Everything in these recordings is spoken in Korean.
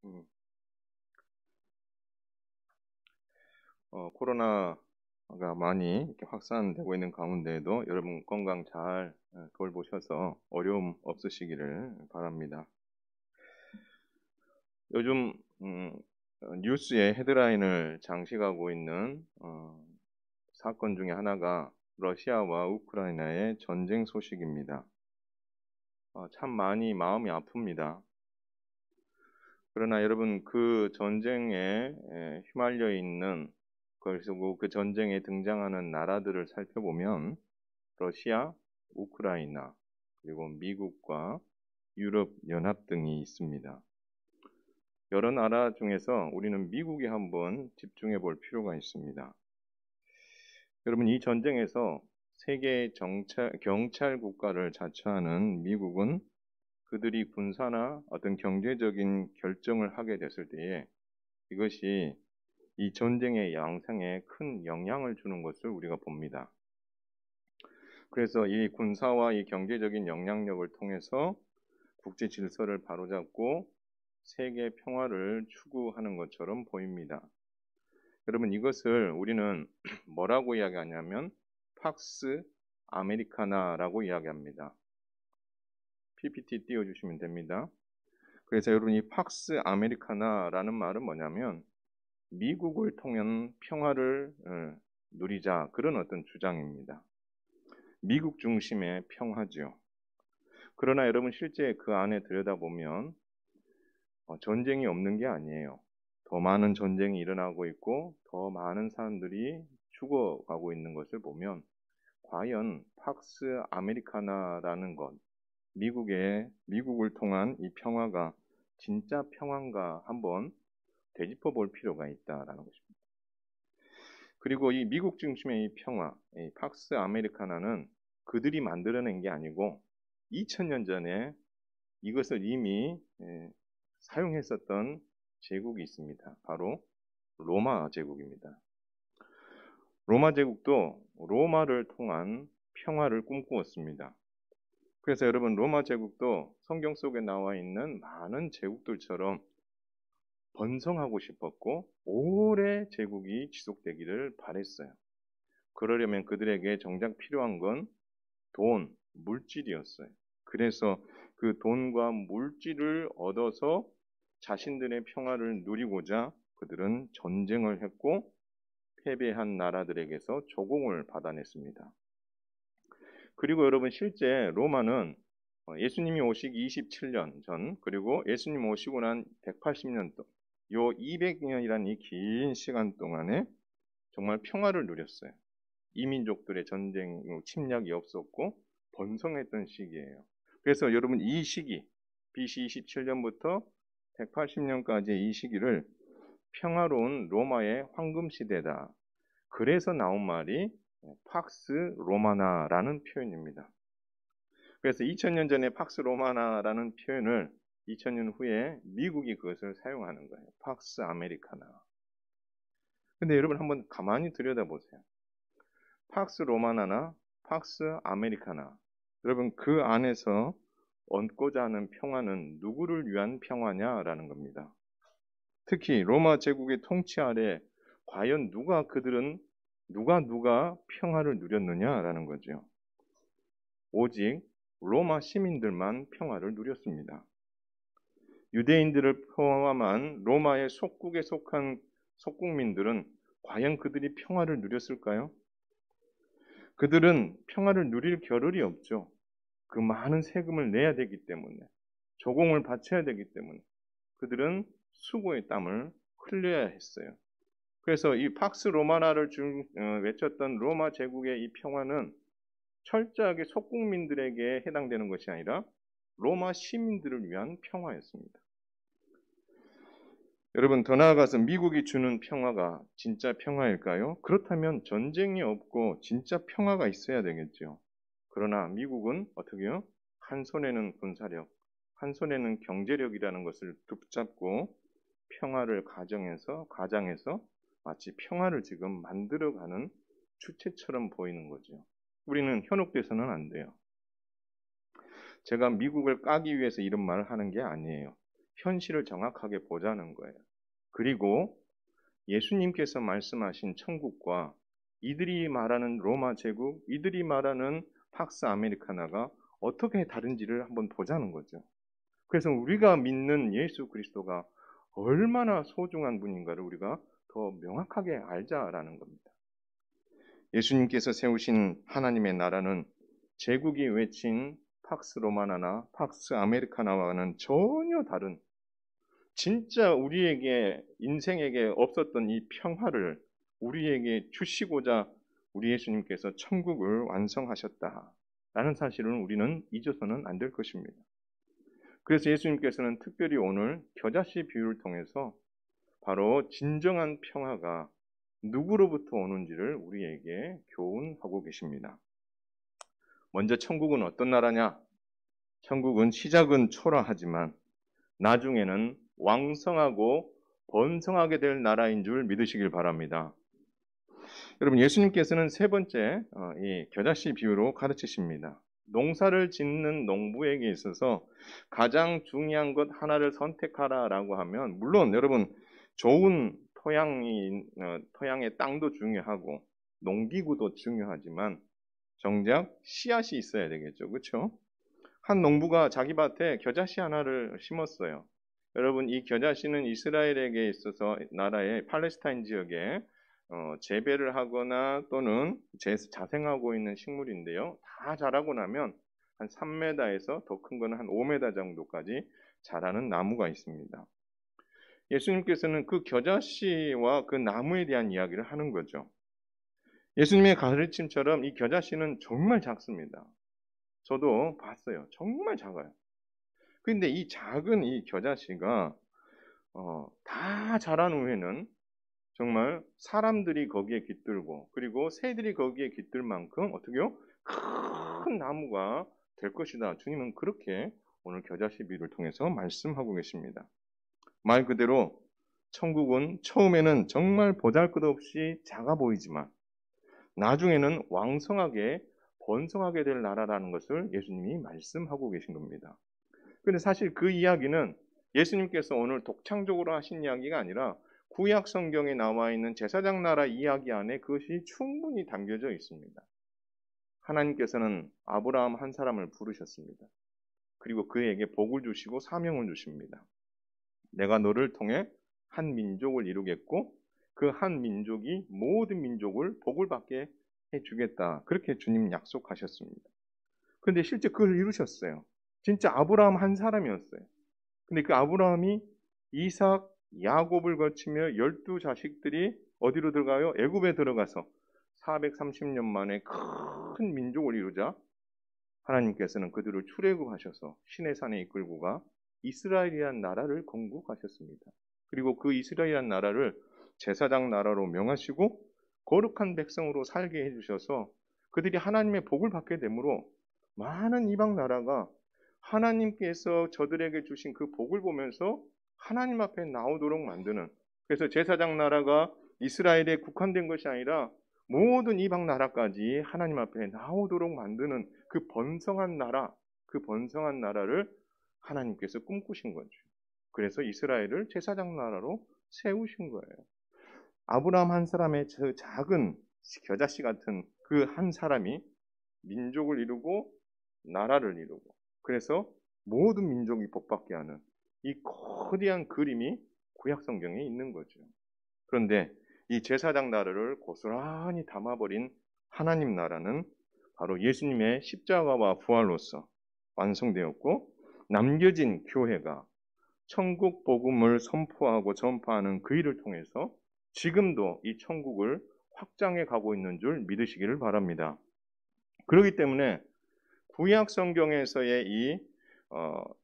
음, 코로나가 많이 이렇게 확산되고 있는 가운데에도 여러분 건강 잘 돌보셔서 어려움 없으시기를 바랍니다. 요즘 뉴스의 헤드라인을 장식하고 있는 사건 중에 하나가 러시아와 우크라이나의 전쟁 소식입니다. 참 많이 마음이 아픕니다. 그러나 여러분 그 전쟁에 휘말려 있는 그리고 그 전쟁에 등장하는 나라들을 살펴보면 러시아, 우크라이나, 그리고 미국과 유럽 연합 등이 있습니다. 여러 나라 중에서 우리는 미국에 한번 집중해 볼 필요가 있습니다. 여러분 이 전쟁에서 세계 경찰 국가를 자처하는 미국은 그들이 군사나 어떤 경제적인 결정을 하게 됐을 때에 이것이 이 전쟁의 양상에 큰 영향을 주는 것을 우리가 봅니다. 그래서 이 군사와 이 경제적인 영향력을 통해서 국제 질서를 바로잡고 세계 평화를 추구하는 것처럼 보입니다. 여러분 이것을 우리는 뭐라고 이야기하냐면 팍스 아메리카나라고 이야기합니다. PPT 띄워주시면 됩니다. 그래서 여러분 이 팍스 아메리카나라는 말은 뭐냐면 미국을 통한 평화를 누리자 그런 어떤 주장입니다. 미국 중심의 평화죠. 그러나 여러분 실제 그 안에 들여다보면 전쟁이 없는 게 아니에요. 더 많은 전쟁이 일어나고 있고 더 많은 사람들이 죽어가고 있는 것을 보면 과연 팍스 아메리카나라는 것, 미국을 통한 이 평화가 진짜 평화인가 한번 되짚어 볼 필요가 있다라는 것입니다. 그리고 이 미국 중심의 이 평화, 이 팍스 아메리카나는 그들이 만들어낸 게 아니고 2000년 전에 이것을 이미 사용했었던 제국이 있습니다. 바로 로마 제국입니다. 로마 제국도 로마를 통한 평화를 꿈꾸었습니다. 그래서 여러분 로마 제국도 성경 속에 나와 있는 많은 제국들처럼 번성하고 싶었고 오래 제국이 지속되기를 바랬어요. 그러려면 그들에게 정작 필요한 건 돈, 물질이었어요. 그래서 그 돈과 물질을 얻어서 자신들의 평화를 누리고자 그들은 전쟁을 했고 패배한 나라들에게서 조공을 받아냈습니다. 그리고 여러분 실제 로마는 예수님이 오시기 27년 전 그리고 예수님 오시고 난 180년 동안 요 200년이라는 이 긴 시간 동안에 정말 평화를 누렸어요. 이민족들의 전쟁, 침략이 없었고 번성했던 시기예요. 그래서 여러분 이 시기, BC 27년부터 180년까지의 이 시기를 평화로운 로마의 황금 시대다. 그래서 나온 말이 팍스 로마나라는 표현입니다. 그래서 2000년 전에 팍스 로마나라는 표현을 2000년 후에 미국이 그것을 사용하는 거예요. 팍스 아메리카나. 근데 여러분 한번 가만히 들여다보세요. 팍스 로마나나 팍스 아메리카나. 여러분 그 안에서 얻고자 하는 평화는 누구를 위한 평화냐라는 겁니다. 특히 로마 제국의 통치 아래 과연 누가 평화를 누렸느냐라는 거죠. 오직 로마 시민들만 평화를 누렸습니다. 유대인들을 포함한 로마의 속국에 속한 속국민들은 과연 그들이 평화를 누렸을까요? 그들은 평화를 누릴 겨를이 없죠. 그 많은 세금을 내야 되기 때문에, 조공을 바쳐야 되기 때문에 그들은 수고의 땀을 흘려야 했어요. 그래서 이 팍스 로마나를 외쳤던 로마 제국의 이 평화는 철저하게 속국민들에게 해당되는 것이 아니라 로마 시민들을 위한 평화였습니다. 여러분 더 나아가서 미국이 주는 평화가 진짜 평화일까요? 그렇다면 전쟁이 없고 진짜 평화가 있어야 되겠죠. 그러나 미국은 어떻게 해요? 한 손에는 군사력, 한 손에는 경제력이라는 것을 붙잡고 평화를 가장해서 마치 평화를 지금 만들어가는 주체처럼 보이는 거죠. 우리는 현혹돼서는 안 돼요. 제가 미국을 까기 위해서 이런 말을 하는 게 아니에요. 현실을 정확하게 보자는 거예요. 그리고 예수님께서 말씀하신 천국과 이들이 말하는 로마 제국, 이들이 말하는 팍스 아메리카나가 어떻게 다른지를 한번 보자는 거죠. 그래서 우리가 믿는 예수 그리스도가 얼마나 소중한 분인가를 우리가 더 명확하게 알자라는 겁니다. 예수님께서 세우신 하나님의 나라는 제국이 외친 팍스 로마나나 팍스 아메리카나와는 전혀 다른, 진짜 우리에게 인생에게 없었던 이 평화를 우리에게 주시고자 우리 예수님께서 천국을 완성하셨다라는 사실을 우리는 잊어서는 안 될 것입니다. 그래서 예수님께서는 특별히 오늘 겨자씨 비유를 통해서 바로 진정한 평화가 누구로부터 오는지를 우리에게 교훈하고 계십니다. 먼저 천국은 어떤 나라냐? 천국은 시작은 초라하지만 나중에는 왕성하고 번성하게 될 나라인 줄 믿으시길 바랍니다. 여러분, 예수님께서는 세 번째 이 겨자씨 비유로 가르치십니다. 농사를 짓는 농부에게 있어서 가장 중요한 것 하나를 선택하라라고 하면, 물론 여러분 좋은 토양의 땅도 중요하고 농기구도 중요하지만 정작 씨앗이 있어야 되겠죠, 그렇죠? 한 농부가 자기 밭에 겨자씨 하나를 심었어요. 여러분, 이 겨자씨는 이스라엘에게 있어서 나라의 팔레스타인 지역에 재배를 하거나 또는 자생하고 있는 식물인데요. 다 자라고 나면 한 3m에서 더 큰 거는 한 5m 정도까지 자라는 나무가 있습니다. 예수님께서는 그 겨자씨와 그 나무에 대한 이야기를 하는 거죠. 예수님의 가르침처럼 이 겨자씨는 정말 작습니다. 저도 봤어요. 정말 작아요. 근데 이 작은 이 겨자씨가 다 자란 후에는 정말 사람들이 거기에 깃들고 그리고 새들이 거기에 깃들 만큼 어떻게요? 큰 나무가 될 것이다. 주님은 그렇게 오늘 겨자씨 비유를 통해서 말씀하고 계십니다. 말 그대로 천국은 처음에는 정말 보잘것없이 작아 보이지만 나중에는 왕성하게 번성하게 될 나라라는 것을 예수님이 말씀하고 계신 겁니다. 그런데 사실 그 이야기는 예수님께서 오늘 독창적으로 하신 이야기가 아니라 구약 성경에 나와 있는 제사장 나라 이야기 안에 그것이 충분히 담겨져 있습니다. 하나님께서는 아브라함 한 사람을 부르셨습니다. 그리고 그에게 복을 주시고 사명을 주십니다. 내가 너를 통해 한 민족을 이루겠고 그 한 민족이 모든 민족을 복을 받게 해주겠다. 그렇게 주님 약속하셨습니다. 그런데 실제 그걸 이루셨어요. 진짜 아브라함 한 사람이었어요. 근데 그 아브라함이 이삭, 야곱을 거치며 12자식들이 어디로 들어가요? 애굽에 들어가서 430년 만에 큰 민족을 이루자 하나님께서는 그들을 출애굽하셔서 시내 산에 이끌고 가 이스라엘이라는 나라를 건국하셨습니다. 그리고 그 이스라엘이라는 나라를 제사장 나라로 명하시고 거룩한 백성으로 살게 해주셔서 그들이 하나님의 복을 받게 되므로 많은 이방 나라가 하나님께서 저들에게 주신 그 복을 보면서 하나님 앞에 나오도록 만드는, 그래서 제사장 나라가 이스라엘에 국한된 것이 아니라 모든 이방 나라까지 하나님 앞에 나오도록 만드는 그 번성한 나라, 그 번성한 나라를 하나님께서 꿈꾸신 거죠. 그래서 이스라엘을 제사장 나라로 세우신 거예요. 아브라함 한 사람의 저 작은 겨자씨 같은 그 한 사람이 민족을 이루고 나라를 이루고 그래서 모든 민족이 복받게 하는 이 거대한 그림이 구약 성경에 있는 거죠. 그런데 이 제사장 나라를 고스란히 담아버린 하나님 나라는 바로 예수님의 십자가와 부활로서 완성되었고 남겨진 교회가 천국 복음을 선포하고 전파하는 그 일을 통해서 지금도 이 천국을 확장해 가고 있는 줄 믿으시기를 바랍니다. 그렇기 때문에 구약 성경에서의 이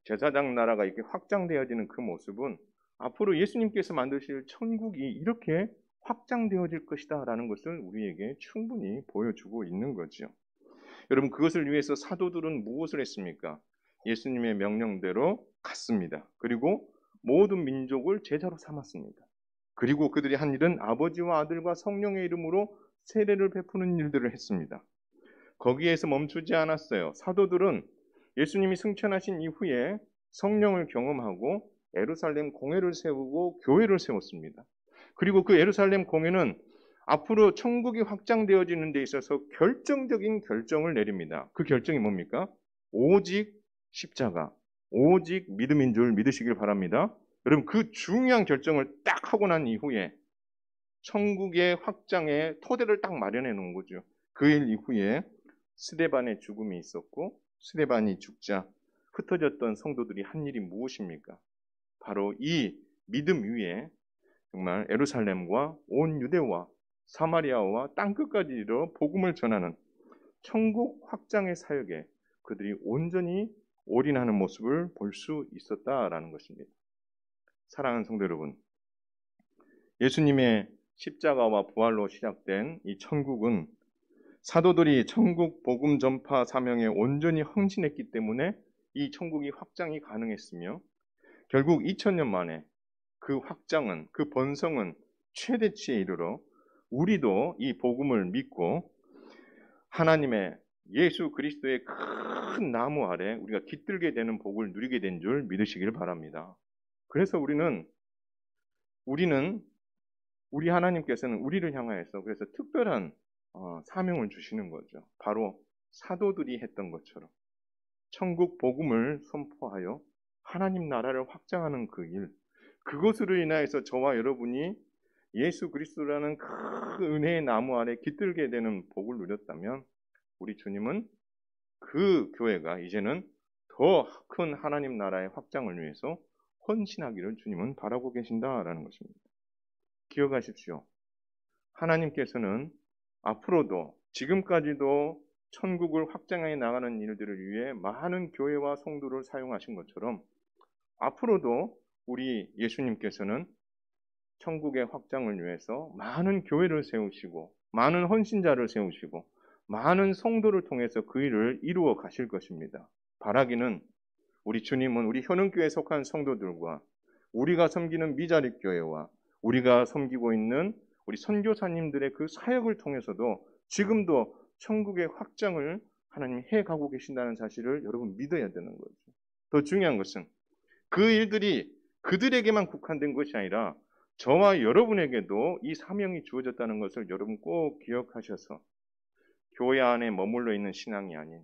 제사장 나라가 이렇게 확장되어지는 그 모습은 앞으로 예수님께서 만드실 천국이 이렇게 확장되어질 것이다라는 것을 우리에게 충분히 보여주고 있는 거죠. 여러분, 그것을 위해서 사도들은 무엇을 했습니까? 예수님의 명령대로 갔습니다. 그리고 모든 민족을 제자로 삼았습니다. 그리고 그들이 한 일은 아버지와 아들과 성령의 이름으로 세례를 베푸는 일들을 했습니다. 거기에서 멈추지 않았어요. 사도들은 예수님이 승천하신 이후에 성령을 경험하고 예루살렘 공회를 세우고 교회를 세웠습니다. 그리고 그 예루살렘 공회는 앞으로 천국이 확장되어지는 데 있어서 결정적인 결정을 내립니다. 그 결정이 뭡니까? 오직 십자가, 오직 믿음인 줄 믿으시길 바랍니다. 여러분, 그 중요한 결정을 딱 하고 난 이후에 천국의 확장의 토대를 딱 마련해 놓은 거죠. 그 일 이후에 스데반의 죽음이 있었고, 스데반이 죽자 흩어졌던 성도들이 한 일이 무엇입니까? 바로 이 믿음 위에 정말 예루살렘과 온 유대와 사마리아와 땅끝까지 이르러 복음을 전하는 천국 확장의 사역에 그들이 온전히 올인하는 모습을 볼 수 있었다라는 것입니다. 사랑하는 성도 여러분, 예수님의 십자가와 부활로 시작된 이 천국은 사도들이 천국 복음 전파 사명에 온전히 헌신했기 때문에 이 천국이 확장이 가능했으며, 결국 2000년 만에 그 확장은, 그 번성은 최대치에 이르러 우리도 이 복음을 믿고 하나님의 예수 그리스도의 큰 나무 아래 우리가 깃들게 되는 복을 누리게 된 줄 믿으시길 바랍니다. 그래서 우리는 우리 하나님께서는 우리를 향하여서 그래서 특별한 사명을 주시는 거죠. 바로 사도들이 했던 것처럼 천국 복음을 선포하여 하나님 나라를 확장하는 그 일, 그것으로 인하여서 저와 여러분이 예수 그리스도라는 큰 은혜의 나무 아래 깃들게 되는 복을 누렸다면 우리 주님은 그 교회가 이제는 더 큰 하나님 나라의 확장을 위해서 헌신하기를 주님은 바라고 계신다라는 것입니다. 기억하십시오. 하나님께서는 앞으로도 지금까지도 천국을 확장해 나가는 일들을 위해 많은 교회와 성도를 사용하신 것처럼 앞으로도 우리 예수님께서는 천국의 확장을 위해서 많은 교회를 세우시고 많은 헌신자를 세우시고 많은 성도를 통해서 그 일을 이루어 가실 것입니다. 바라기는 우리 주님은 우리 현흥교회에 속한 성도들과 우리가 섬기는 미자립 교회와 우리가 섬기고 있는 우리 선교사님들의 그 사역을 통해서도 지금도 천국의 확장을 하나님이 해가고 계신다는 사실을 여러분 믿어야 되는 거죠. 더 중요한 것은 그 일들이 그들에게만 국한된 것이 아니라 저와 여러분에게도 이 사명이 주어졌다는 것을 여러분 꼭 기억하셔서 교회 안에 머물러 있는 신앙이 아닌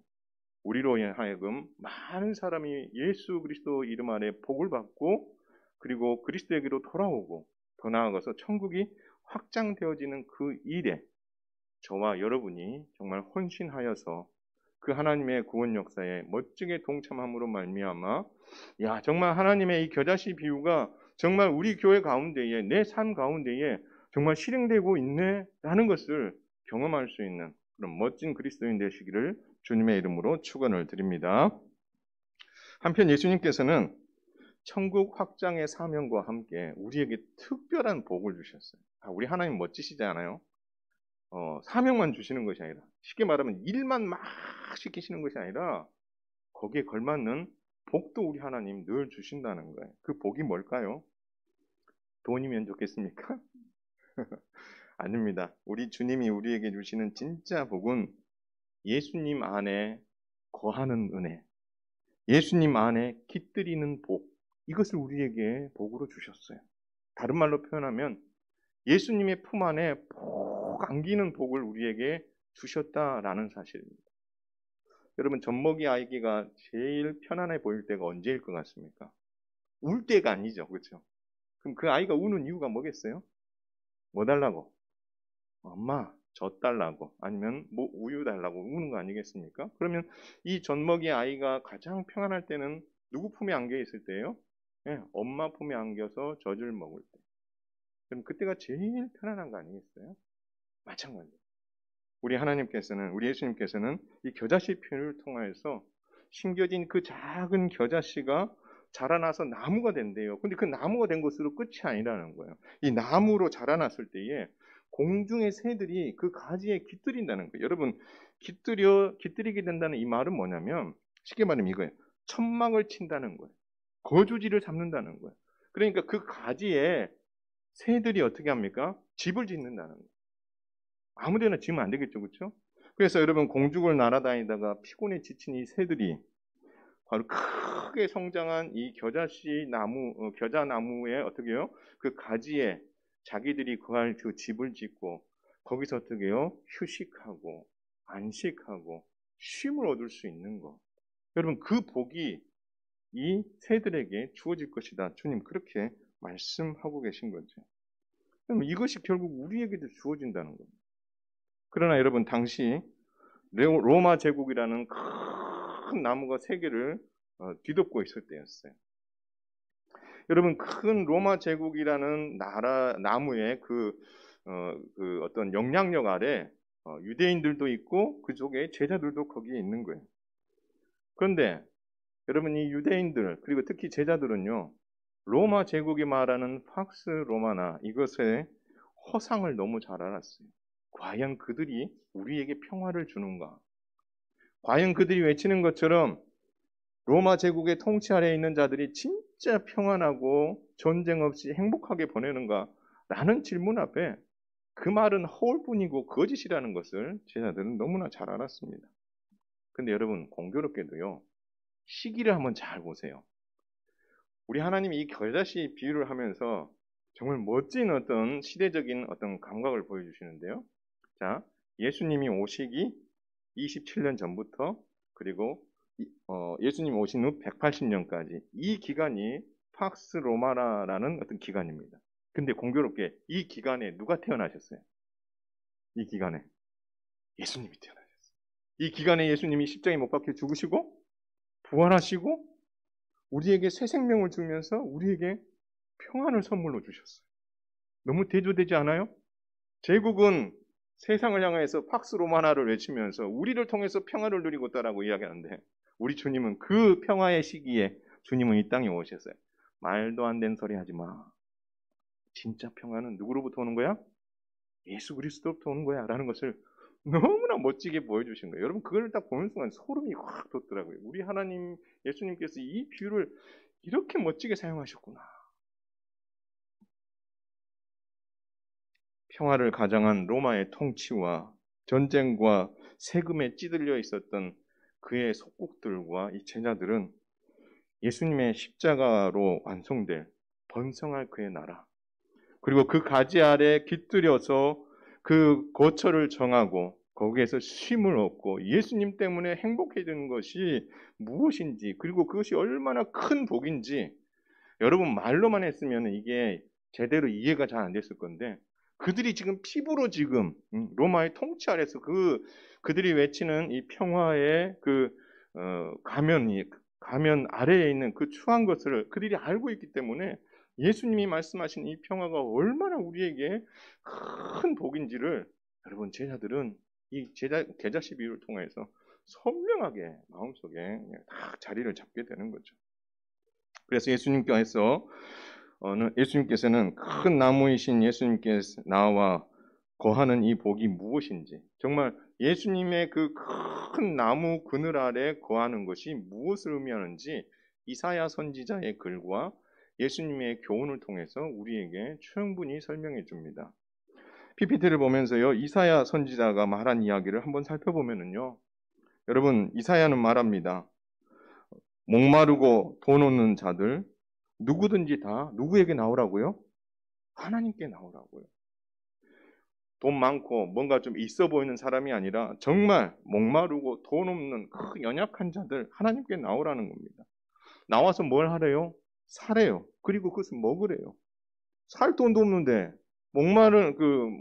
우리로 하여금 많은 사람이 예수 그리스도 이름 아래 복을 받고 그리고 그리스도에게로 돌아오고 더 나아가서 천국이 확장되어지는 그 일에 저와 여러분이 정말 헌신하여서 그 하나님의 구원 역사에 멋지게 동참함으로 말미암아 정말 하나님의 이 겨자씨 비유가 정말 우리 교회 가운데에 내 삶 가운데에 정말 실행되고 있네라는 것을 경험할 수 있는 그런 멋진 그리스도인 되시기를 주님의 이름으로 축원을 드립니다. 한편 예수님께서는 천국 확장의 사명과 함께 우리에게 특별한 복을 주셨어요. 우리 하나님 멋지시지 않아요? 사명만 주시는 것이 아니라 쉽게 말하면 일만 막 시키시는 것이 아니라 거기에 걸맞는 복도 우리 하나님 늘 주신다는 거예요. 그 복이 뭘까요? 돈이면 좋겠습니까? 아닙니다. 우리 주님이 우리에게 주시는 진짜 복은 예수님 안에 거하는 은혜, 예수님 안에 깃들이는 복, 이것을 우리에게 복으로 주셨어요. 다른 말로 표현하면 예수님의 품 안에 복 안기는 복을 우리에게 주셨다라는 사실입니다. 여러분, 젖먹이 아기가 제일 편안해 보일 때가 언제일 것 같습니까? 울 때가 아니죠. 그렇죠? 그럼 그 아이가 우는 이유가 뭐겠어요? 뭐 달라고? 엄마, 젖 달라고. 아니면 뭐 우유 달라고 우는 거 아니겠습니까? 그러면 이 젖먹이 아이가 가장 평안할 때는 누구 품에 안겨 있을 때예요? 엄마 품에 안겨서 젖을 먹을 때. 그럼 그때가 제일 편안한 거 아니겠어요? 마찬가지예요. 우리 하나님께서는, 우리 예수님께서는 이 겨자씨 표현을 통하여서 심겨진 그 작은 겨자씨가 자라나서 나무가 된대요. 근데 그 나무가 된 것으로 끝이 아니라는 거예요. 이 나무로 자라났을 때에 공중의 새들이 그 가지에 깃들인다는 거예요. 여러분, 깃들이게 된다는 이 말은 뭐냐면 쉽게 말하면 이거예요. 천막을 친다는 거예요. 거주지를 잡는다는 거예요. 그러니까 그 가지에 새들이 어떻게 합니까? 집을 짓는다는 거예요. 아무데나 지으면 안 되겠죠, 그렇죠? 그래서 여러분 공중을 날아다니다가 피곤에 지친 이 새들이 바로 크게 성장한 이 겨자씨 나무, 겨자나무에 어떻게 해요? 그 가지에 자기들이 거할 그 집을 짓고 거기서 어떻게 해요? 휴식하고 안식하고 쉼을 얻을 수 있는 것. 여러분 그 복이 이 새들에게 주어질 것이다. 주님 그렇게 말씀하고 계신 거죠. 그럼 이것이 결국 우리에게도 주어진다는 겁니다. 그러나 여러분 당시 로마 제국이라는 큰 나무가 세 개를 뒤덮고 있을 때였어요. 여러분 큰 로마 제국이라는 나무의 그 어떤 영향력 아래 유대인들도 있고 그 속에 제자들도 거기에 있는 거예요. 그런데 여러분 이 유대인들 그리고 특히 제자들은요 로마 제국이 말하는 팍스 로마나 이것의 허상을 너무 잘 알았어요. 과연 그들이 우리에게 평화를 주는가? 과연 그들이 외치는 것처럼 로마 제국의 통치 아래에 있는 자들이 진짜 평안하고 전쟁 없이 행복하게 보내는가? 라는 질문 앞에 그 말은 허울뿐이고 거짓이라는 것을 제자들은 너무나 잘 알았습니다. 근데 여러분 공교롭게도요. 시기를 한번 잘 보세요. 우리 하나님이 이 겨자씨 비유를 하면서 정말 멋진 어떤 시대적인 어떤 감각을 보여주시는데요. 자, 예수님이 오시기 27년 전부터 그리고 예수님 오신 후 180년까지 이 기간이 팍스 로마라라는 어떤 기간입니다. 근데 공교롭게 이 기간에 누가 태어나셨어요? 이 기간에 예수님이 태어나셨어요. 이 기간에 예수님이 십자가에 못 박혀 죽으시고 부활하시고 우리에게 새 생명을 주면서 우리에게 평안을 선물로 주셨어요. 너무 대조되지 않아요? 제국은 세상을 향해서 팍스 로마나를 외치면서 우리를 통해서 평화를 누리고 있다라고 이야기하는데 우리 주님은 그 평화의 시기에 주님은 이 땅에 오셨어요. 말도 안 되는 소리 하지 마. 진짜 평화는 누구로부터 오는 거야? 예수 그리스도로부터 오는 거야 라는 것을 너무나 멋지게 보여주신 거예요. 여러분 그걸 딱 보는 순간 소름이 확 돋더라고요. 우리 하나님 예수님께서 이 비유를 이렇게 멋지게 사용하셨구나. 평화를 가장한 로마의 통치와 전쟁과 세금에 찌들려 있었던 그의 속국들과 이 제자들은 예수님의 십자가로 완성될 번성할 그의 나라 그리고 그 가지 아래 깃들여서 그 거처를 정하고 거기에서 쉼을 얻고 예수님 때문에 행복해지는 것이 무엇인지 그리고 그것이 얼마나 큰 복인지 여러분 말로만 했으면 이게 제대로 이해가 잘 안 됐을 건데 그들이 지금 피부로 지금 로마의 통치 아래서 그들이 외치는 이 평화의 가면 아래에 있는 그 추한 것을 그들이 알고 있기 때문에 예수님이 말씀하신 이 평화가 얼마나 우리에게 큰 복인지를 여러분 제자들은 이 겨자씨 비유를 통해서 선명하게 마음속에 딱 자리를 잡게 되는 거죠. 그래서 예수님께서는 큰 나무이신 예수님께서 나와 거하는 이 복이 무엇인지 정말 예수님의 그 큰 나무 그늘 아래 거하는 것이 무엇을 의미하는지 이사야 선지자의 글과 예수님의 교훈을 통해서 우리에게 충분히 설명해 줍니다. PPT를 보면서요. 이사야 선지자가 말한 이야기를 한번 살펴보면은요. 여러분 이사야는 말합니다. 목마르고 돈 없는 자들 누구든지 다 누구에게 나오라고요? 하나님께 나오라고요. 돈 많고 뭔가 좀 있어 보이는 사람이 아니라 정말 목마르고 돈 없는 그 연약한 자들 하나님께 나오라는 겁니다. 나와서 뭘 하래요? 사래요. 그리고 그것을 먹으래요. 살 돈도 없는데 목마른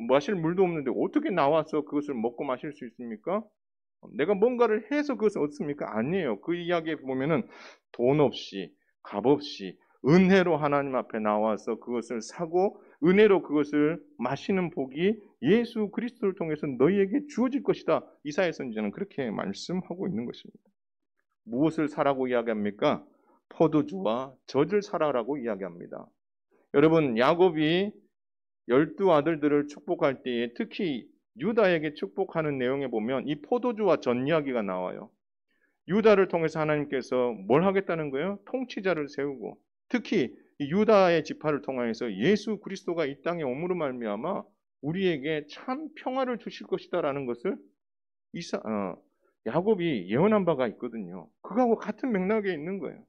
마실 물도 없는데 어떻게 나와서 그것을 먹고 마실 수 있습니까? 내가 뭔가를 해서 그것을 얻습니까? 아니에요. 그 이야기에 보면은 돈 없이 값 없이 은혜로 하나님 앞에 나와서 그것을 사고 은혜로 그것을 마시는 복이 예수 그리스도를 통해서 너희에게 주어질 것이다. 이사야 선지자는 그렇게 말씀하고 있는 것입니다. 무엇을 사라고 이야기합니까? 포도주와 젖을 사라라고 이야기합니다. 여러분 야곱이 12아들들을 축복할 때에 특히 유다에게 축복하는 내용에 보면 이 포도주와 젖 이야기가 나와요. 유다를 통해서 하나님께서 뭘 하겠다는 거예요? 통치자를 세우고 특히 유다의 지파를 통해서 예수 그리스도가 이 땅에 오므로 말미암아 우리에게 참 평화를 주실 것이다라는 것을 야곱이 예언한 바가 있거든요. 그거하고 같은 맥락에 있는 거예요.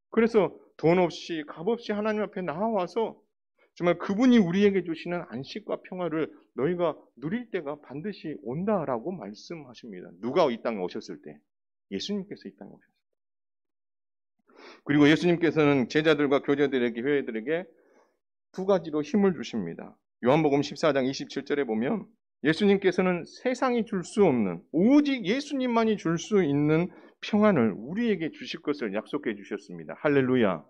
그래서 돈 없이 값 없이 하나님 앞에 나와서 정말 그분이 우리에게 주시는 안식과 평화를 너희가 누릴 때가 반드시 온다라고 말씀하십니다. 누가 이 땅에 오셨을 때? 예수님께서 이 땅에 오셨을 때. 그리고 예수님께서는 제자들과 교제들에게, 회회들에게 두 가지로 힘을 주십니다. 요한복음 14장 27절에 보면 예수님께서는 세상이 줄 수 없는, 오직 예수님만이 줄 수 있는 평안을 우리에게 주실 것을 약속해 주셨습니다. 할렐루야.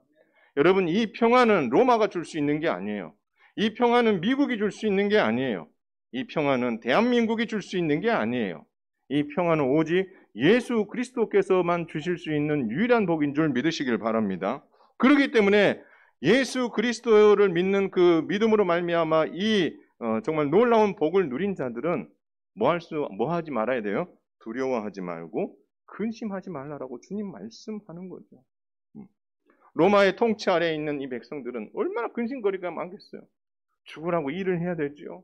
여러분, 이 평안은 로마가 줄 수 있는 게 아니에요. 이 평안은 미국이 줄 수 있는 게 아니에요. 이 평안은 대한민국이 줄 수 있는 게 아니에요. 이 평안은 오직 예수 그리스도께서만 주실 수 있는 유일한 복인 줄 믿으시길 바랍니다. 그렇기 때문에 예수 그리스도를 믿는 그 믿음으로 말미암아 이 정말 놀라운 복을 누린 자들은 뭐 하지 말아야 돼요? 두려워하지 말고 근심하지 말라라고 주님 말씀하는 거죠. 로마의 통치 아래에 있는 이 백성들은 얼마나 근심거리가 많겠어요. 죽으라고 일을 해야 되죠.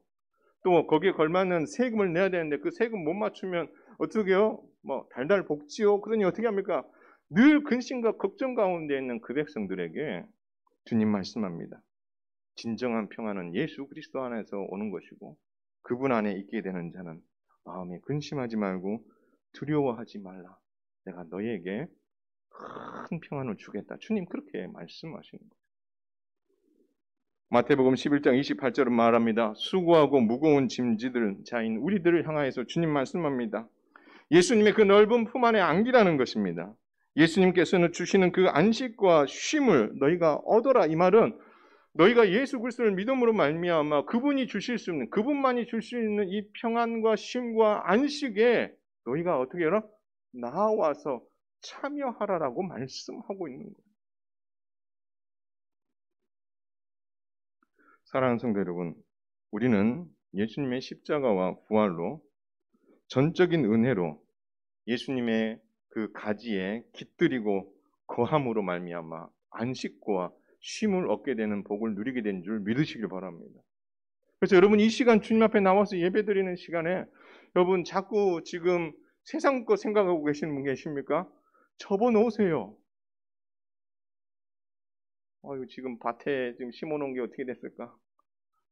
또 거기에 걸맞는 세금을 내야 되는데 그 세금 못 맞추면 어떻게요? 뭐 달달 볶지요. 그러니 어떻게 합니까? 늘 근심과 걱정 가운데 있는 그 백성들에게 주님 말씀합니다. 진정한 평안은 예수 그리스도 안에서 오는 것이고 그분 안에 있게 되는 자는 마음에 근심하지 말고 두려워하지 말라. 내가 너희에게 큰 평안을 주겠다. 주님 그렇게 말씀하시는 거예요. 마태복음 11장 28절은 말합니다. 수고하고 무거운 짐지들 자인 우리들을 향하여서 주님 말씀합니다. 예수님의 그 넓은 품 안에 안기라는 것입니다. 예수님께서는 주시는 그 안식과 쉼을 너희가 얻어라. 이 말은 너희가 예수 그리스도를 믿음으로 말미암아 그분이 주실 수 있는, 그분만이 줄 수 있는 이 평안과 쉼과 안식에 너희가 어떻게 해라? 나와서 참여하라라고 말씀하고 있는 거예요. 사랑하는 성도 여러분, 우리는 예수님의 십자가와 부활로 전적인 은혜로 예수님의 그 가지에 깃들이고 거함으로 말미암아 안식과 쉼을 얻게 되는 복을 누리게 된 줄 믿으시길 바랍니다. 그래서 여러분 이 시간 주님 앞에 나와서 예배드리는 시간에 여러분 자꾸 지금 세상 거 생각하고 계시는 분 계십니까? 접어놓으세요. 지금 밭에 지금 심어놓은 게 어떻게 됐을까?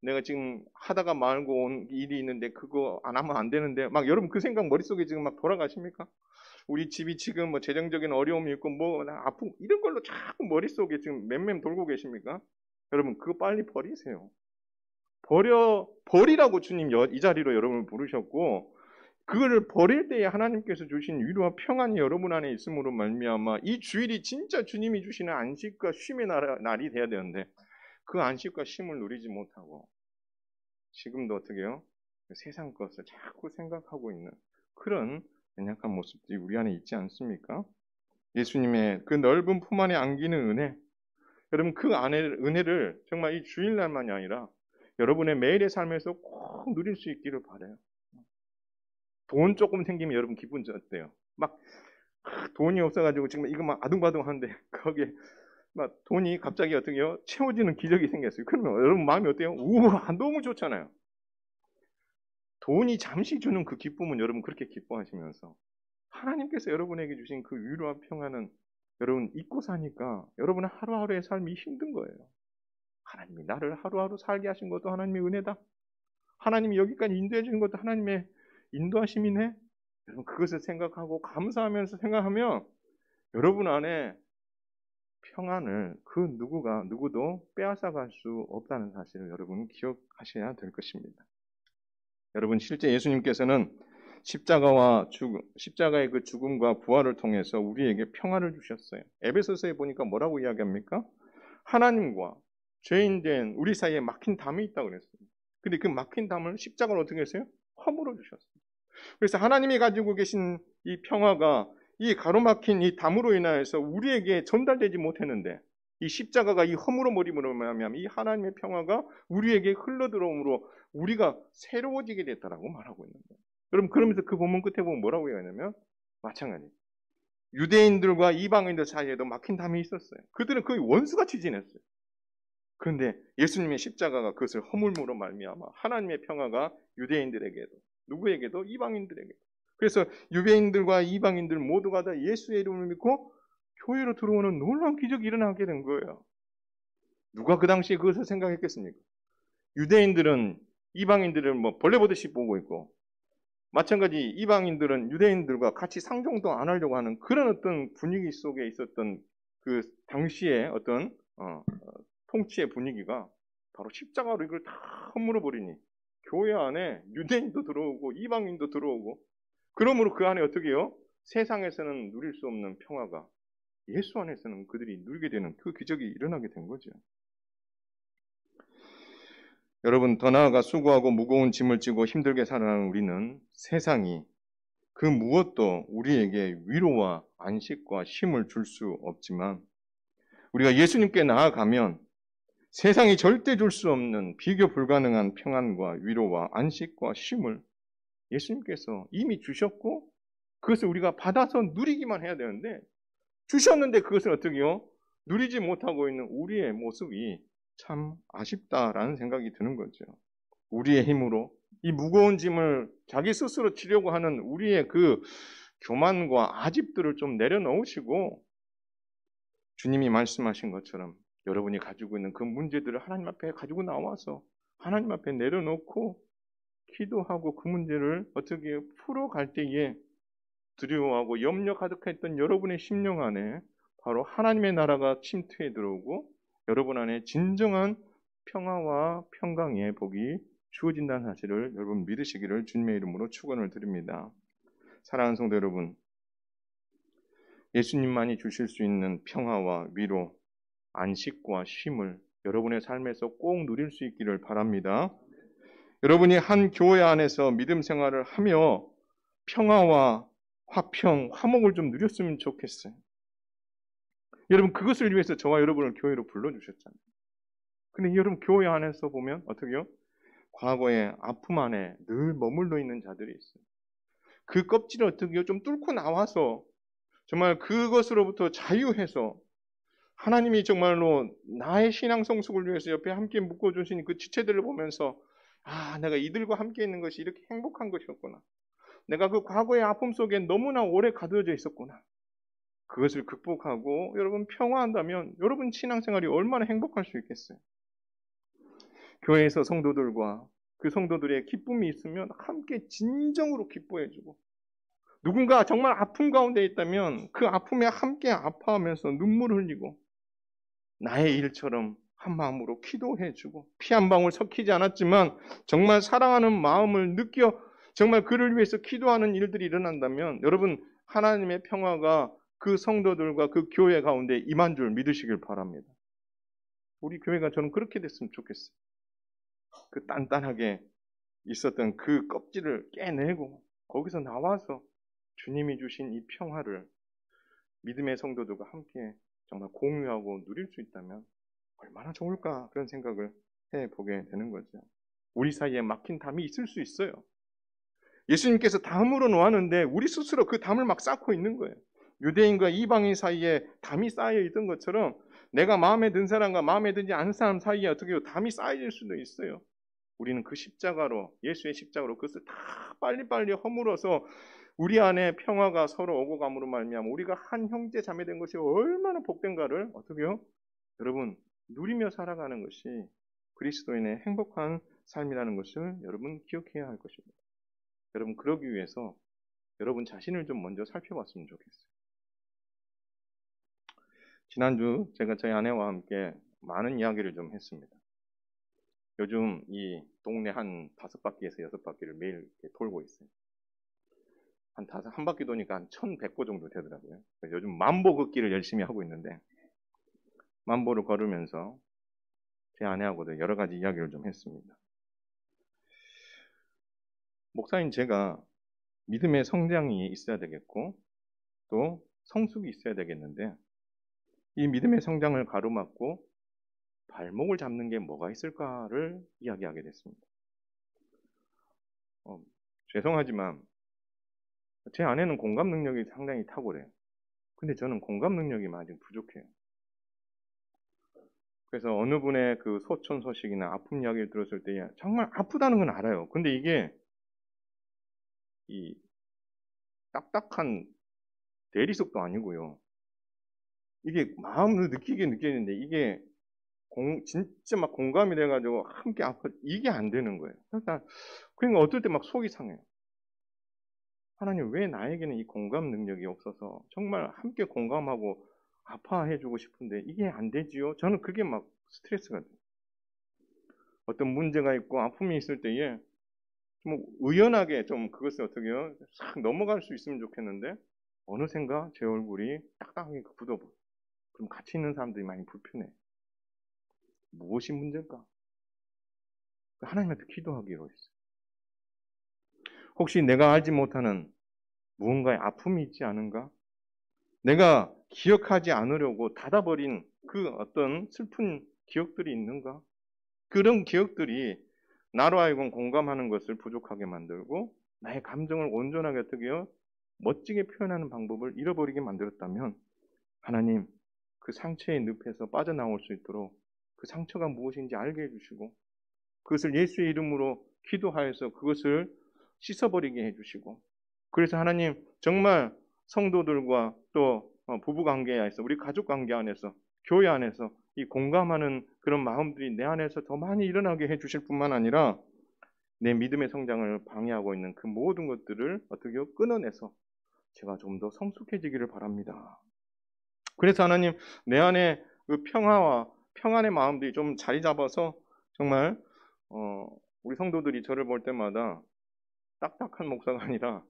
내가 지금 하다가 말고 온 일이 있는데 그거 안 하면 안 되는데 막 여러분 그 생각 머릿속에 지금 막 돌아가십니까? 우리 집이 지금 뭐 재정적인 어려움이 있고 뭐 아프고 이런 걸로 자꾸 머릿속에 지금 맴맴 돌고 계십니까? 여러분 그거 빨리 버리세요. 버리라고 주님 이 자리로 여러분을 부르셨고 그거를 버릴 때에 하나님께서 주신 위로와 평안이 여러분 안에 있음으로 말미암아 이 주일이 진짜 주님이 주시는 안식과 쉼의 날이 돼야 되는데 그 안식과 쉼을 누리지 못하고 지금도 어떻게 해요? 세상 것을 자꾸 생각하고 있는 그런 연약한 모습들이 우리 안에 있지 않습니까? 예수님의 그 넓은 품 안에 안기는 은혜, 여러분 그 은혜를 정말 이 주일날만이 아니라 여러분의 매일의 삶에서 꼭 누릴 수 있기를 바라요. 돈 조금 생기면 여러분 기분 어때요? 막 돈이 없어가지고 지금 이거 막 아둥바둥하는데 거기에 막 돈이 갑자기 어떻게 해요? 채워지는 기적이 생겼어요. 그러면 여러분 마음이 어때요? 우와 너무 좋잖아요. 돈이 잠시 주는 그 기쁨은 여러분 그렇게 기뻐하시면서 하나님께서 여러분에게 주신 그 위로와 평안은 여러분 잊고 사니까 여러분의 하루하루의 삶이 힘든 거예요. 하나님이 나를 하루하루 살게 하신 것도 하나님의 은혜다. 하나님이 여기까지 인도해 주신 것도 하나님의 인도하심이네. 여러분 그것을 생각하고 감사하면서 생각하면 여러분 안에 평안을 그 누구도 빼앗아갈 수 없다는 사실을 여러분 기억하셔야 될 것입니다. 여러분 실제 예수님께서는 십자가의 그 죽음과 부활을 통해서 우리에게 평안을 주셨어요. 에베소서에 보니까 뭐라고 이야기합니까? 하나님과 죄인된 우리 사이에 막힌 담이 있다고 그랬어요. 근데 그 막힌 담을 십자가로 어떻게 했어요? 허물어 주셨어요. 그래서 하나님이 가지고 계신 이 평화가 이 가로막힌 이 담으로 인하여서 우리에게 전달되지 못했는데 이 십자가가 이 허물어 버림으로 말하면 이 하나님의 평화가 우리에게 흘러들어옴으로 우리가 새로워지게 됐다라고 말하고 있는 거예요. 여러분 그러면서 그 본문 끝에 보면 뭐라고 얘기하냐면 마찬가지 유대인들과 이방인들 사이에도 막힌 담이 있었어요. 그들은 거의 원수같이 지냈어요. 그런데 예수님의 십자가가 그것을 허물므로 말미암아 하나님의 평화가 유대인들에게도 누구에게도 이방인들에게도 그래서 유대인들과 이방인들 모두가 다 예수의 이름을 믿고 교회로 들어오는 놀라운 기적이 일어나게 된 거예요. 누가 그 당시에 그것을 생각했겠습니까? 유대인들은 이방인들을 뭐 벌레 보듯이 보고 있고, 마찬가지 이방인들은 유대인들과 같이 상종도 안 하려고 하는 그런 어떤 분위기 속에 있었던 그 당시의 어떤 통치의 분위기가 바로 십자가로 이걸 다 허물어 버리니 교회 안에 유대인도 들어오고 이방인도 들어오고, 그러므로 그 안에 어떻게 해요? 세상에서는 누릴 수 없는 평화가 예수 안에서는 그들이 누리게 되는 그 기적이 일어나게 된 거죠. 여러분, 더 나아가 수고하고 무거운 짐을 지고 힘들게 살아가는 우리는 세상이 그 무엇도 우리에게 위로와 안식과 쉼을 줄 수 없지만, 우리가 예수님께 나아가면 세상이 절대 줄 수 없는 비교 불가능한 평안과 위로와 안식과 쉼을 예수님께서 이미 주셨고, 그것을 우리가 받아서 누리기만 해야 되는데, 주셨는데 그것을 어떻게 해요? 누리지 못하고 있는 우리의 모습이 참 아쉽다라는 생각이 드는 거죠. 우리의 힘으로 이 무거운 짐을 자기 스스로 지려고 하는 우리의 그 교만과 아집들을 좀 내려놓으시고, 주님이 말씀하신 것처럼 여러분이 가지고 있는 그 문제들을 하나님 앞에 가지고 나와서 하나님 앞에 내려놓고 기도하고 그 문제를 어떻게 풀어갈 때에 두려워하고 염려 가득했던 여러분의 심령 안에 바로 하나님의 나라가 침투해 들어오고 여러분 안에 진정한 평화와 평강의 복이 주어진다는 사실을 여러분 믿으시기를 주님의 이름으로 축원을 드립니다. 사랑하는 성도 여러분, 예수님만이 주실 수 있는 평화와 위로, 안식과 쉼을 여러분의 삶에서 꼭 누릴 수 있기를 바랍니다. 여러분이 한 교회 안에서 믿음 생활을 하며 평화와 화평, 화목을 좀 누렸으면 좋겠어요. 여러분, 그것을 위해서 저와 여러분을 교회로 불러주셨잖아요. 근데 여러분, 교회 안에서 보면 어떻게요? 과거의 아픔 안에 늘 머물러 있는 자들이 있어요. 그 껍질을 어떻게요? 좀 뚫고 나와서 정말 그것으로부터 자유해서 하나님이 정말로 나의 신앙 성숙을 위해서 옆에 함께 묶어주신 그 지체들을 보면서, 아, 내가 이들과 함께 있는 것이 이렇게 행복한 것이었구나. 내가 그 과거의 아픔 속에 너무나 오래 가두어져 있었구나. 그것을 극복하고 여러분 평화한다면 여러분 신앙생활이 얼마나 행복할 수 있겠어요. 교회에서 성도들과 그 성도들의 기쁨이 있으면 함께 진정으로 기뻐해주고, 누군가 정말 아픔 가운데 있다면 그 아픔에 함께 아파하면서 눈물을 흘리고 나의 일처럼 한 마음으로 기도해주고, 피 한 방울 섞이지 않았지만 정말 사랑하는 마음을 느껴 정말 그를 위해서 기도하는 일들이 일어난다면 여러분 하나님의 평화가 그 성도들과 그 교회 가운데 임한 줄 믿으시길 바랍니다. 우리 교회가 저는 그렇게 됐으면 좋겠어요. 그 단단하게 있었던 그 껍질을 깨내고 거기서 나와서 주님이 주신 이 평화를 믿음의 성도들과 함께 정말 공유하고 누릴 수 있다면 얼마나 좋을까 그런 생각을 해보게 되는 거죠. 우리 사이에 막힌 담이 있을 수 있어요. 예수님께서 담으로 놓았는데 우리 스스로 그 담을 막 쌓고 있는 거예요. 유대인과 이방인 사이에 담이 쌓여 있던 것처럼 내가 마음에 든 사람과 마음에 들지 않은 사람 사이에 어떻게 담이 쌓여질 수도 있어요. 우리는 그 십자가로, 예수의 십자가로 그것을 다 빨리빨리 허물어서 우리 안에 평화가 서로 오고 감으로 말미암아 우리가 한 형제 자매 된 것이 얼마나 복된가를 어떻게요? 여러분 누리며 살아가는 것이 그리스도인의 행복한 삶이라는 것을 여러분 기억해야 할 것입니다. 여러분 그러기 위해서 여러분 자신을 좀 먼저 살펴봤으면 좋겠어요. 지난주 제가 저희 아내와 함께 많은 이야기를 좀 했습니다. 요즘 이 동네 한 5바퀴에서 6바퀴를 매일 이렇게 돌고 있어요. 한 바퀴 도니까 한 1100보 정도 되더라고요. 요즘 만보 걷기를 열심히 하고 있는데, 만보를 걸으면서 제 아내하고도 여러 가지 이야기를 좀 했습니다. 목사인 제가 믿음의 성장이 있어야 되겠고 또 성숙이 있어야 되겠는데, 이 믿음의 성장을 가로막고 발목을 잡는 게 뭐가 있을까를 이야기하게 됐습니다. 죄송하지만 제 아내는 공감 능력이 상당히 탁월해요. 근데 저는 공감 능력이 아직 부족해요. 그래서 어느 분의 그 소촌 소식이나 아픈 이야기를 들었을 때 정말 아프다는 건 알아요. 근데 이게 딱딱한 대리석도 아니고요. 이게 마음으로 느끼겠는데 이게 진짜 막 공감이 돼가지고 함께 아파 이게 안 되는 거예요. 그러니까 어떨 때 막 속이 상해요. 하나님 왜 나에게는 이 공감 능력이 없어서 정말 함께 공감하고 아파해주고 싶은데 이게 안 되지요? 저는 그게 막 스트레스가 돼요. 어떤 문제가 있고 아픔이 있을 때에 좀 의연하게 좀 그것을 어떻게 해요? 싹 넘어갈 수 있으면 좋겠는데 어느샌가 제 얼굴이 딱딱하게 굳어버려. 그럼 같이 있는 사람들이 많이 불편해. 무엇이 문제일까? 하나님한테 기도하기로 했어요. 혹시 내가 알지 못하는 무언가의 아픔이 있지 않은가? 내가 기억하지 않으려고 닫아버린 그 어떤 슬픈 기억들이 있는가? 그런 기억들이 나로 하여금 공감하는 것을 부족하게 만들고 나의 감정을 온전하게 어떻게 해요? 멋지게 표현하는 방법을 잃어버리게 만들었다면 하나님 그 상처의 늪에서 빠져나올 수 있도록 그 상처가 무엇인지 알게 해주시고 그것을 예수의 이름으로 기도하여서 그것을 씻어버리게 해주시고 그래서 하나님 정말 성도들과 또 부부 관계 안에서 우리 가족 관계 안에서 교회 안에서 이 공감하는 그런 마음들이 내 안에서 더 많이 일어나게 해주실 뿐만 아니라 내 믿음의 성장을 방해하고 있는 그 모든 것들을 어떻게 끊어내서 제가 좀 더 성숙해지기를 바랍니다. 그래서 하나님 내 안에 그 평화와 평안의 마음들이 좀 자리 잡아서 정말 우리 성도들이 저를 볼 때마다 딱딱한 목사가 아니라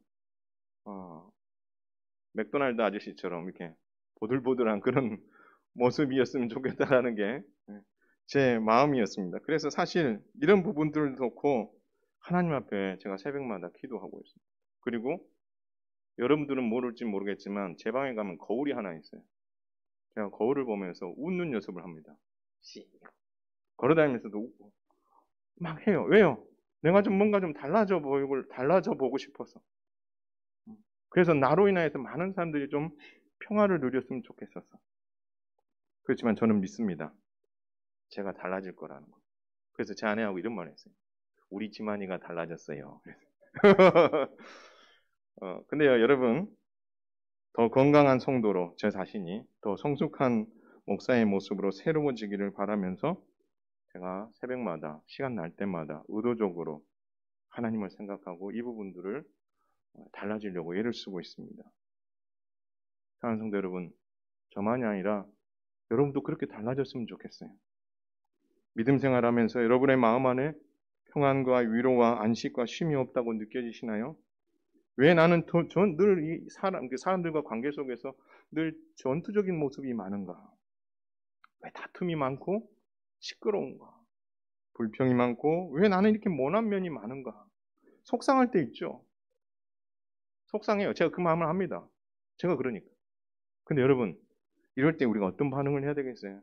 맥도날드 아저씨처럼 이렇게 보들보들한 그런 모습이었으면 좋겠다라는 게 제 마음이었습니다. 그래서 사실 이런 부분들을 놓고 하나님 앞에 제가 새벽마다 기도하고 있습니다. 그리고 여러분들은 모를지 모르겠지만 제 방에 가면 거울이 하나 있어요. 제가 거울을 보면서 웃는 연습을 합니다. 걸어다니면서도 웃고 막 해요. 왜요? 내가 좀 뭔가 좀 달라져 보고 싶어서. 그래서 나로 인하여서 많은 사람들이 좀 평화를 누렸으면 좋겠어서. 그렇지만 저는 믿습니다. 제가 달라질 거라는 거. 그래서 제 아내하고 이런 말 했어요. 우리 지만이가 달라졌어요. 근데요, 여러분, 더 건강한 성도로 제 자신이 더 성숙한 목사의 모습으로 새로워지기를 바라면서 제가 새벽마다, 시간 날 때마다 의도적으로 하나님을 생각하고 이 부분들을 달라지려고 애를 쓰고 있습니다. 사랑하는 성도 여러분, 저만이 아니라 여러분도 그렇게 달라졌으면 좋겠어요. 믿음 생활하면서 여러분의 마음 안에 평안과 위로와 안식과 쉼이 없다고 느껴지시나요? 왜 나는 늘 이 사람들과 관계 속에서 늘 전투적인 모습이 많은가? 왜 다툼이 많고 시끄러운가? 불평이 많고 왜 나는 이렇게 모난 면이 많은가? 속상할 때 있죠. 속상해요. 제가 그 마음을 합니다. 제가 그러니까. 근데 여러분, 이럴 때 우리가 어떤 반응을 해야 되겠어요?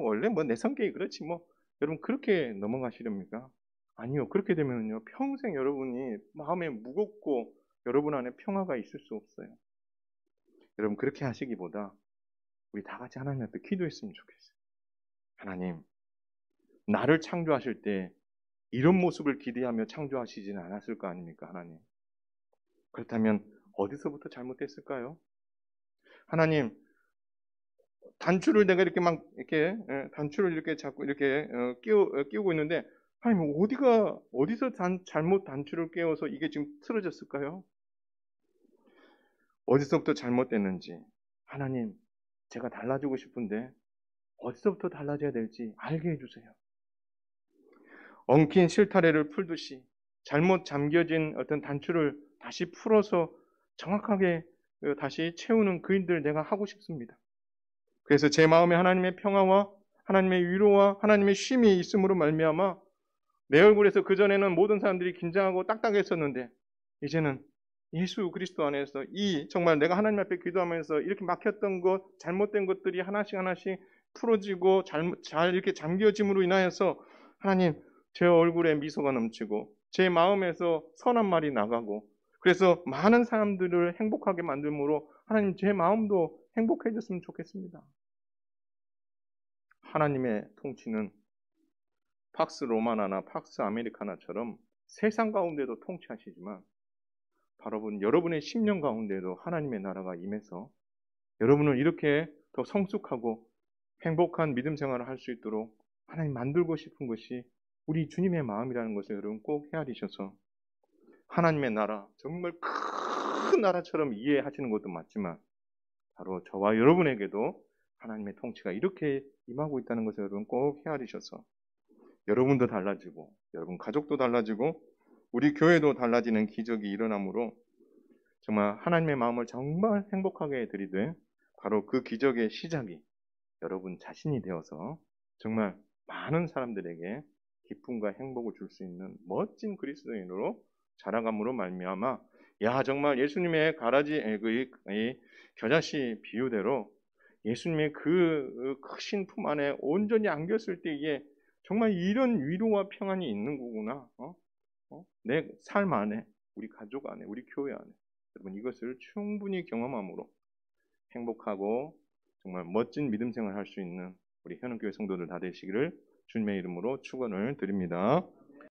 원래 내 성격이 그렇지 뭐. 여러분 그렇게 넘어가시렵니까? 아니요. 그렇게 되면요. 평생 여러분이 마음에 무겁고 여러분 안에 평화가 있을 수 없어요. 여러분 그렇게 하시기보다 우리 다 같이 하나님한테 기도했으면 좋겠어요. 하나님, 나를 창조하실 때 이런 모습을 기대하며 창조하시지는 않았을 거 아닙니까, 하나님? 그렇다면 어디서부터 잘못됐을까요? 하나님, 단추를 내가 이렇게 단추를 이렇게 자꾸 이렇게 끼우고 있는데 하나님 어디서 잘못 단추를 끼워서 이게 지금 틀어졌을까요? 어디서부터 잘못됐는지 하나님 제가 달라지고 싶은데 어디서부터 달라져야 될지 알게 해주세요. 엉킨 실타래를 풀듯이 잘못 잠겨진 어떤 단추를 다시 풀어서 정확하게 다시 채우는 그 일들 내가 하고 싶습니다. 그래서 제 마음에 하나님의 평화와 하나님의 위로와 하나님의 쉼이 있음으로 말미암아 내 얼굴에서 그전에는 모든 사람들이 긴장하고 딱딱했었는데 이제는 예수 그리스도 안에서 이 정말 내가 하나님 앞에 기도하면서 이렇게 막혔던 것, 잘못된 것들이 하나씩 풀어지고 잘 이렇게 잠겨짐으로 인하여서 하나님 제 얼굴에 미소가 넘치고 제 마음에서 선한 말이 나가고 그래서 많은 사람들을 행복하게 만들므로 하나님 제 마음도 행복해졌으면 좋겠습니다. 하나님의 통치는 팍스 로마나나 팍스 아메리카나처럼 세상 가운데도 통치하시지만 바라본 여러분의 10년 가운데도 하나님의 나라가 임해서 여러분은 이렇게 더 성숙하고 행복한 믿음 생활을 할 수 있도록 하나님 만들고 싶은 것이 우리 주님의 마음이라는 것을 여러분 꼭 헤아리셔서 하나님의 나라, 정말 큰 나라처럼 이해하시는 것도 맞지만 바로 저와 여러분에게도 하나님의 통치가 이렇게 임하고 있다는 것을 여러분 꼭 헤아리셔서 여러분도 달라지고 여러분 가족도 달라지고 우리 교회도 달라지는 기적이 일어나므로 정말 하나님의 마음을 정말 행복하게 드리되 바로 그 기적의 시작이 여러분 자신이 되어서 정말 많은 사람들에게 기쁨과 행복을 줄 수 있는 멋진 그리스도인으로 자라감으로 말미암아 야 정말 예수님의 이 겨자씨 비유대로 예수님의 그 크신 품 안에 온전히 안겼을 때 이게 정말 이런 위로와 평안이 있는 거구나. 내 삶 안에, 우리 가족 안에, 우리 교회 안에 여러분 이것을 충분히 경험함으로 행복하고 정말 멋진 믿음 생활을 할 수 있는 우리 현흥교회 성도들 다 되시기를 주님의 이름으로 축원을 드립니다.